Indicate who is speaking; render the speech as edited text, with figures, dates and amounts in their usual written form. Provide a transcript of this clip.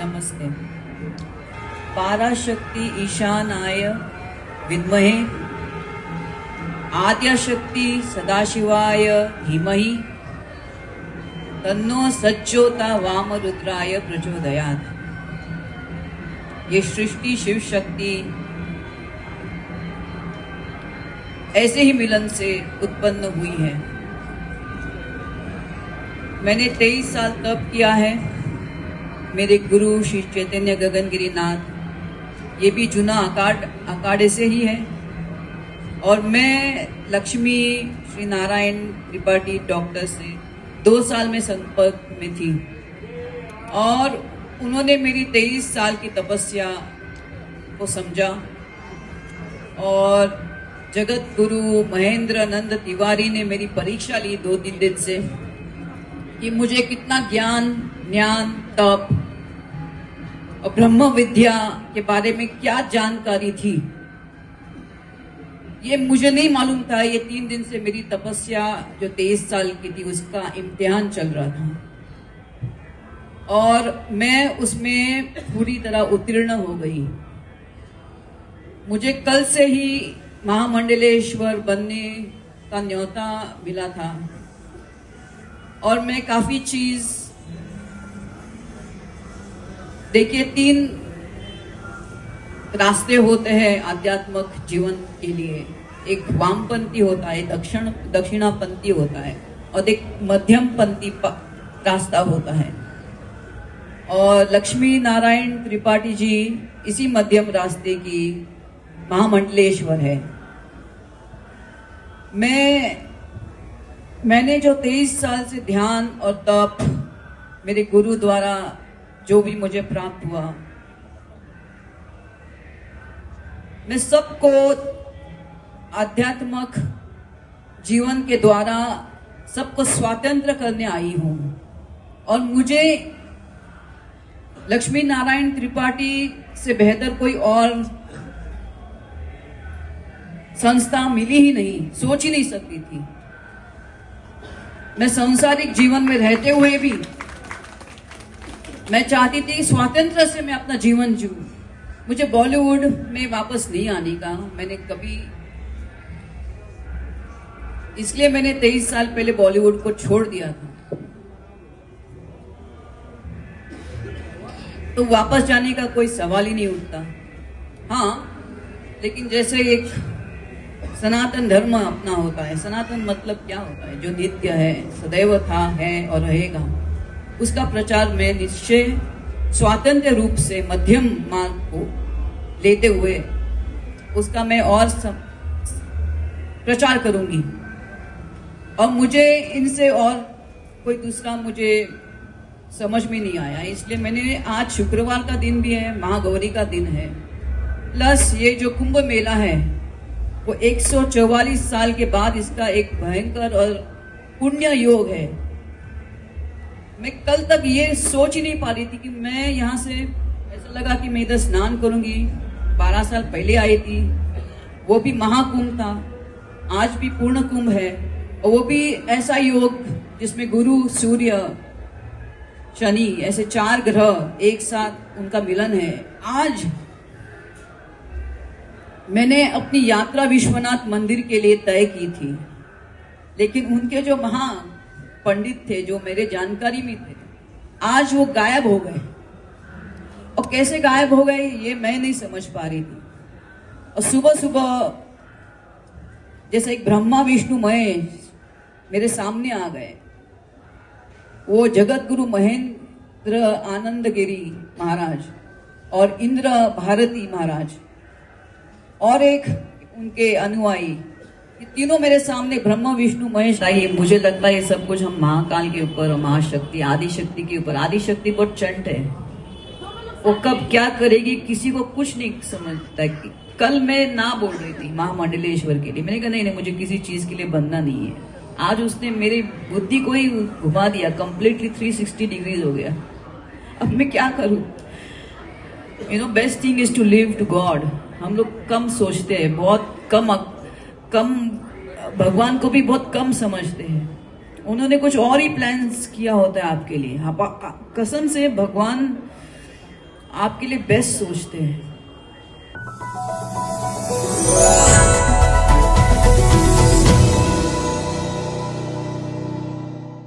Speaker 1: नमस्ते। पाराशक्ति ईशानाय विद्महे आद्यशक्ति सदाशिवाय धीमहि तन्नो सज्जोता वामरुद्राय प्रचोदयात्। ये सृष्टि शिव शक्ति ऐसे ही मिलन से उत्पन्न हुई है। मैंने 23 साल तप किया है। मेरे गुरु श्री चैतन्य गगनगिरी नाथ, ये भी जूना अखाड़े से ही है। और मैं लक्ष्मी श्री नारायण त्रिपाठी डॉक्टर से 2 साल में संपर्क में थी और उन्होंने मेरी 23 साल की तपस्या को समझा। और जगत गुरु महेंद्र नंद तिवारी ने मेरी परीक्षा ली 2-3 दिन से कि मुझे कितना ज्ञान तप और ब्रह्म विद्या के बारे में क्या जानकारी थी, ये मुझे नहीं मालूम था। ये 3 दिन से मेरी तपस्या जो 23 साल की थी उसका इम्तिहान चल रहा था और मैं उसमें पूरी तरह उत्तीर्ण हो गई। मुझे कल से ही महामंडलेश्वर बनने का न्योता मिला था और मैं काफी चीज, देखिए 3 रास्ते होते हैं आध्यात्मिक जीवन के लिए। एक वामपंथी होता है, दक्षिणापंथी होता है और एक मध्यमपंथी रास्ता होता है। और लक्ष्मी नारायण त्रिपाठी जी इसी मध्यम रास्ते की महामंडलेश्वर है। मैंने जो 23 साल से ध्यान और तप मेरे गुरु द्वारा जो भी मुझे प्राप्त हुआ, मैं सबको आध्यात्मिक जीवन के द्वारा सबको स्वतंत्र करने आई हूं। और मुझे लक्ष्मी नारायण त्रिपाठी से बेहतर कोई और संस्था मिली ही नहीं, सोच ही नहीं सकती थी। मैं सांसारिक जीवन में रहते हुए भी मैं चाहती थी स्वतंत्र से मैं अपना जीवन जीऊं। मुझे बॉलीवुड में वापस नहीं आने का मैंने कभी, इसलिए मैंने 23 साल पहले बॉलीवुड को छोड़ दिया था। तो वापस जाने का कोई सवाल ही नहीं उठता। हाँ, लेकिन जैसे एक सनातन धर्म अपना होता है, सनातन मतलब क्या होता है? जो नित्य है, सदैव था, है और रहेगा, उसका प्रचार मैं निश्चय स्वतंत्र रूप से मध्यम मार्ग को लेते हुए उसका मैं और प्रचार करूंगी। और मुझे इनसे और कोई दूसरा मुझे समझ में नहीं आया, इसलिए मैंने, आज शुक्रवार का दिन भी है, महागौरी का दिन है, प्लस ये जो कुंभ मेला है वो 144 साल के बाद इसका एक भयंकर और पुण्य योग है। मैं कल तक ये सोच ही नहीं पा रही थी कि मैं यहाँ से, ऐसा लगा कि मैं इधर स्नान करूंगी। 12 साल पहले आई थी, वो भी महाकुंभ था, आज भी पूर्ण कुंभ है और वो भी ऐसा योग जिसमें गुरु, सूर्य, शनि, ऐसे 4 ग्रह एक साथ उनका मिलन है। आज मैंने अपनी यात्रा विश्वनाथ मंदिर के लिए तय की थी, लेकिन उनके जो महा पंडित थे, जो मेरे जानकारी में थे, आज वो गायब हो गए। और कैसे गायब हो गए ये मैं नहीं समझ पा रही थी। और सुबह सुबह जैसे एक ब्रह्मा विष्णु महेश मेरे सामने आ गए। वो जगत गुरु महेंद्र आनंदगिरी महाराज और इंद्र भारती महाराज और एक उनके अनुयायी, ये तीनों मेरे सामने ब्रह्मा विष्णु महेश आई। मुझे लगता है ये सब कुछ हम महाकाल के ऊपर और महाशक्ति आदिशक्ति के ऊपर, आदिशक्ति बहुत चंट है, वो कब क्या करेगी किसी को कुछ नहीं समझता। कल मैं ना बोल रही थी महामंडलेश्वर के लिए, मैंने कहा नहीं, मुझे किसी चीज के लिए बनना नहीं है। आज उसने मेरी बुद्धि को ही घुमा दिया, कंप्लीटली 360 डिग्रीज हो गया। अब मैं क्या करूं? Best thing is to leave to God. हम लोग कम सोचते हैं, बहुत कम भगवान को भी बहुत कम समझते हैं। उन्होंने कुछ और ही प्लान्स किया होता है आपके लिए। कसम से भगवान आपके लिए बेस्ट सोचते हैं।